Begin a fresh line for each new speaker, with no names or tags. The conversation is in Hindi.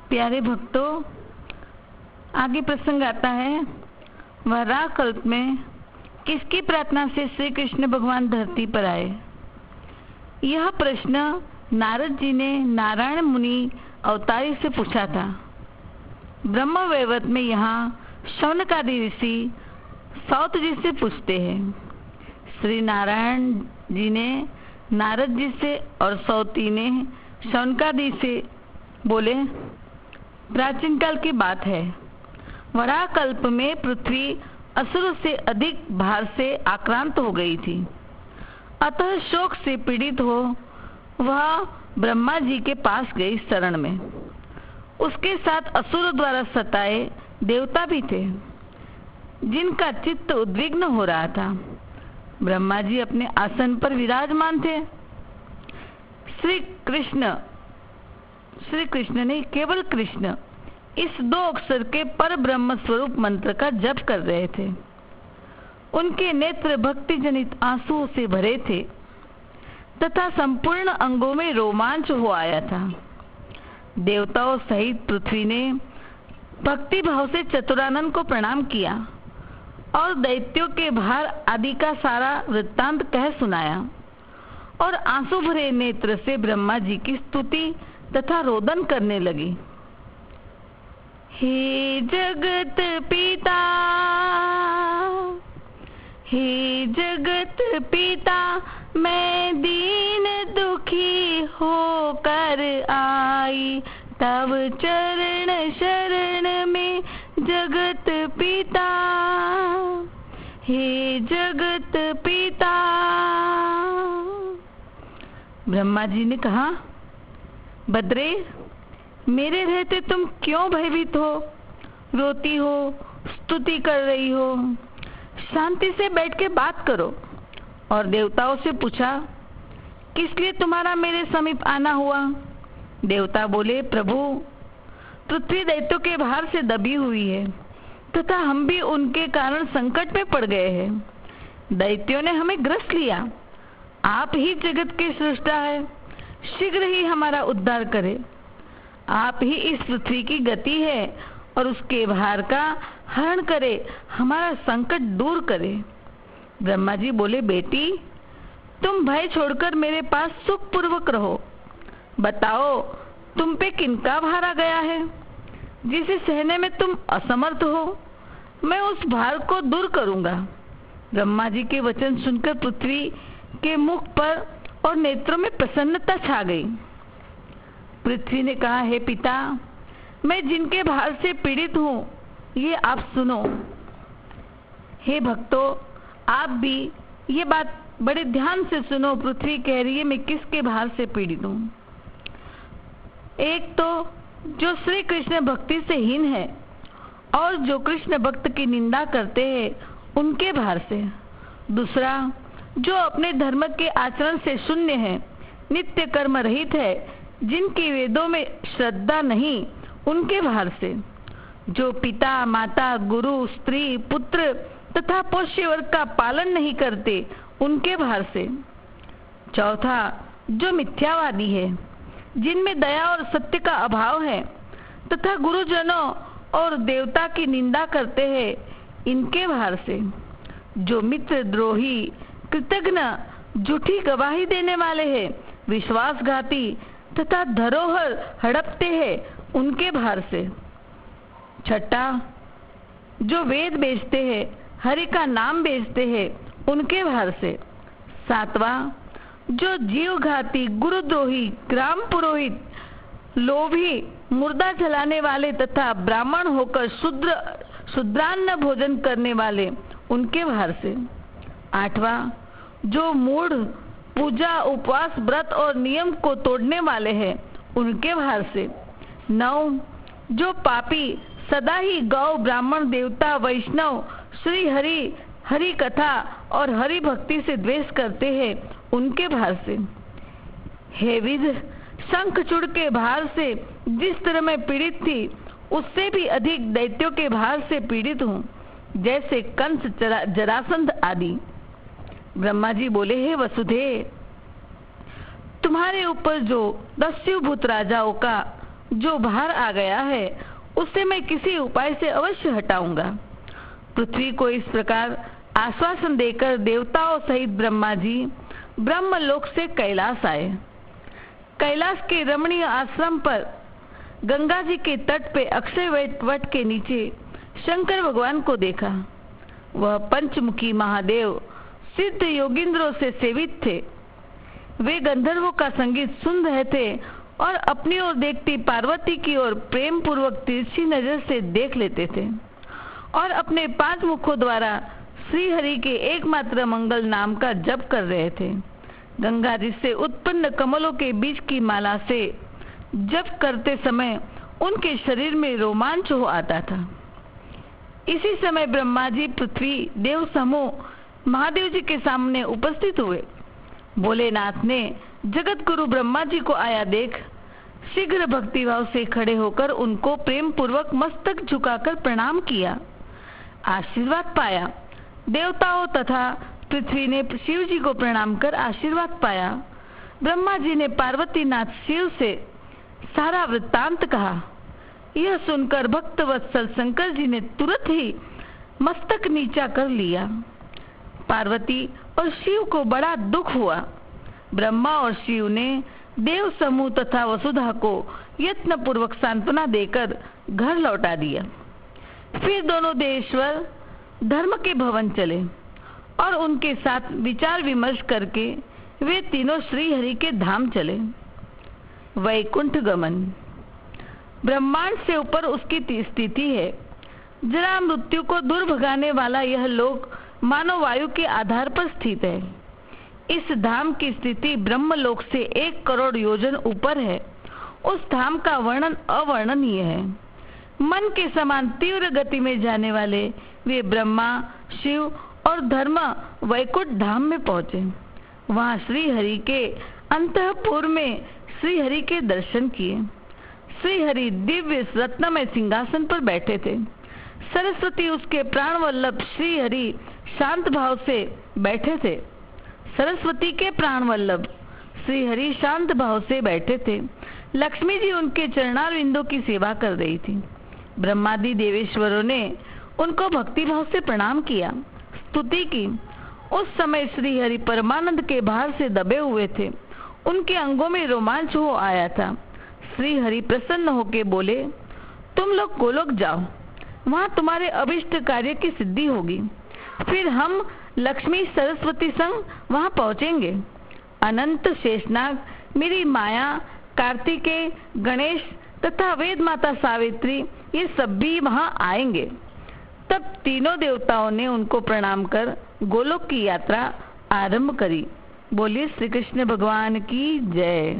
प्यारे भक्तों, आगे प्रसंग आता है। वराह कल्प में किसकी प्रार्थना से श्री कृष्ण भगवान धरती पर आए? यह प्रश्न नारद जी ने नारायण मुनि अवतारी से पूछा था। ब्रह्म वैवर्त में यहाँ शौनकादि ऋषि सौत जी से पूछते हैं। श्री नारायण जी ने नारद जी से और सौती ने शौनकादि से बोले, प्राचीन काल की बात है। वराह कल्प में पृथ्वी असुर से अधिक भार से आक्रांत हो गई थी। अतः शोक से पीड़ित हो वह ब्रह्मा जी के पास गई शरण में। उसके साथ असुर द्वारा सताए देवता भी थे, जिनका चित्त उद्विग्न हो रहा था। ब्रह्मा जी अपने आसन पर विराजमान थे। श्री कृष्ण नहीं, केवल कृष्ण इस 2 अक्षर के पर ब्रह्म स्वरूप मंत्र का जप कर रहे थे। उनके नेत्र भक्ति जनित आंसुओं से भरे थे तथा संपूर्ण अंगों में रोमांच हो आया था। देवताओं सहित पृथ्वी ने भक्ति भाव से चतुरानन को प्रणाम किया और दैत्यों के भार आदि का सारा वृत्तांत कह सुनाया और आंसू भरे नेत्र से ब्रह्मा जी की स्तुति तथा रोदन करने लगी। हे जगत पिता, हे जगत पिता, मैं दीन दुखी होकर आई तब चरण शरण में जगत पिता, हे जगत पिता। ब्रह्मा जी ने कहा, बद्रे, मेरे रहते तुम क्यों भयभीत हो, रोती हो, स्तुति कर रही हो? शांति से बैठ के बात करो। और देवताओं से पूछा, किस लिए तुम्हारा मेरे समीप आना हुआ? देवता बोले, प्रभु, पृथ्वी दैत्यों के भार से दबी हुई है तथा हम भी उनके कारण संकट में पड़ गए हैं। दैत्यों ने हमें ग्रस्त लिया। आप ही जगत के सृष्टा है, शीघ्र ही हमारा उद्धार करे। आप ही इस पृथ्वी की गति है और उसके भार का हरण करे, हमारा संकट दूर करे। ब्रह्मा जी बोले, बेटी, तुम भय छोड़कर मेरे पास सुखपूर्वक रहो। बताओ, तुम पे किनका भार आ गया है जिसे सहने में तुम असमर्थ हो? मैं उस भार को दूर करूंगा। ब्रह्मा जी के वचन सुनकर पृथ्वी के मुख पर और नेत्रों में प्रसन्नता छा गई। पृथ्वी ने कहा, हे पिता, मैं जिनके भार से पीड़ित हूँ ये आप सुनो। हे भक्तों, आप भी ये बात बड़े ध्यान से सुनो। पृथ्वी कह रही है, मैं किसके भार से पीड़ित हूँ। एक तो जो श्री कृष्ण भक्ति से हीन है और जो कृष्ण भक्त की निंदा करते हैं उनके भार से। दूसरा, जो अपने धर्म के आचरण से शून्य है, नित्य कर्म रहित है, जिनकी वेदों में श्रद्धा नहीं, उनके भार से। जो पिता, माता, गुरु, स्त्री, पुत्र तथा पोष्य वर्ग का पालन नहीं करते, उनके भार से। चौथा, जो मिथ्यावादी है, जिनमें दया और सत्य का अभाव है तथा गुरुजनों और देवता की निंदा करते हैं, इनके भार से। जो मित्र द्रोही, कृतघ्न, झूठी गवाही देने वाले हैं, विश्वासघाती तथा धरोहर हड़पते हैं, उनके भार से। छठा, जो वेद बेचते हैं, हरि का नाम बेचते हैं, उनके भार से। सातवां, जो जीवघाती, गुरुद्रोही, ग्राम पुरोहित, लोभी, मुर्दा जलाने वाले तथा ब्राह्मण होकर शूद्रान्न भोजन करने वाले, उनके भार से। आठवां, जो मूढ़, पूजा, उपवास, व्रत और नियम को तोड़ने वाले हैं, उनके भार से। 9, जो पापी सदा ही गौ, ब्राह्मण, देवता, वैष्णव, श्री हरि कथा और हरि भक्ति से द्वेष करते हैं, उनके भार से। हे विद, शंखचूड़ के भार से जिस तरह मैं पीड़ित थी, उससे भी अधिक दैत्यों के भार से पीड़ित हूँ, जैसे कंस, जरासंध आदि। ब्रह्मा जी बोले, हे वसुदेव, तुम्हारे ऊपर जो दस्युभूत राजाओं का जो बाहर आ गया है उसे मैं किसी उपाय से अवश्य हटाऊंगा। पृथ्वी को इस प्रकार आश्वासन देकर देवताओं सहित ब्रह्मा जी ब्रह्मलोक से कैलाश आए। कैलाश के रमणीय आश्रम पर गंगा जी के तट पे अक्षय वट के नीचे शंकर भगवान को देखा। वह पंचमुखी महादेव सिद्ध योगिंद्रों से सेवित थे। वे गंधर्वों का संगीत सुन रहे थे और अपनी ओर देखती पार्वती की ओर प्रेम पूर्वक तिरछी नजर से देख लेते थे और अपने 5 मुखों द्वारा श्री हरि के एकमात्र मंगल नाम का जप कर रहे थे। गंगा जी से उत्पन्न कमलों के बीच की माला से जप करते समय उनके शरीर में रोमांच हो आता था। इसी समय ब्रह्मा जी, पृथ्वी, देव समूह महादेव जी के सामने उपस्थित हुए। भोलेनाथ ने जगत गुरु ब्रह्मा जी को आया देख शीघ्र भक्तिभाव से खड़े होकर उनको प्रेम पूर्वक मस्तक झुकाकर प्रणाम किया, आशीर्वाद पाया। देवताओं तथा पृथ्वी ने शिव जी को प्रणाम कर आशीर्वाद पाया। ब्रह्मा जी ने पार्वती नाथ शिव से सारा वृत्तांत कहा। यह सुनकर भक्त वत्सल शंकर जी ने तुरंत ही मस्तक नीचा कर लिया। पार्वती और शिव को बड़ा दुख हुआ। ब्रह्मा और शिव ने देव समूह तथा वसुधा को यत्न पूर्वक सांत्वना देकर घर लौटा दिया। फिर दोनों देवेश्वर धर्म के भवन चले और उनके साथ विचार विमर्श करके वे तीनों श्री हरि के धाम चले। वैकुंठ गमन। ब्रह्मांड से ऊपर उसकी स्थिति है। जरा मृत्यु को दूर भगाने वाला यह लोक मानव वायु के आधार पर स्थित है। इस धाम की स्थिति ब्रह्मलोक से 1 करोड़ योजन ऊपर है। उस धाम का वर्णन अवर्णनीय है। मन के समान तीव्र गति में जाने वाले वे ब्रह्मा, शिव और धर्म वैकुंठ धाम में पहुंचे। वहां श्री हरि के अंतःपुर में श्री हरि के दर्शन किए। श्री हरि दिव्य रत्नमय सिंहासन पर बैठे थे। सरस्वती उसके प्राण वल्लभ श्री हरि शांत भाव से बैठे थे। सरस्वती के प्राण वल्लभ श्री हरि शांत भाव से बैठे थे। लक्ष्मी जी उनके चरणारविंदों की सेवा कर रही थी। ब्रह्मादि देवेश्वरों ने उनको भक्ति भाव से प्रणाम किया, स्तुति की। उस समय श्री हरि परमानंद के भार से दबे हुए थे। उनके अंगों में रोमांच हो आया था। श्री हरि प्रसन्न होके बोले, तुम लोग गोलोक जाओ, वहां तुम्हारे अभिष्ट कार्य की सिद्धि होगी। फिर हम लक्ष्मी सरस्वती संग वहां पहुंचेंगे। अनंत शेषनाग, मेरी माया, कार्तिकेय, गणेश तथा वेद माता सावित्री, ये सब भी वहां आएंगे। तब तीनों देवताओं ने उनको प्रणाम कर गोलोक की यात्रा आरंभ करी। बोलिए श्री कृष्ण भगवान की जय।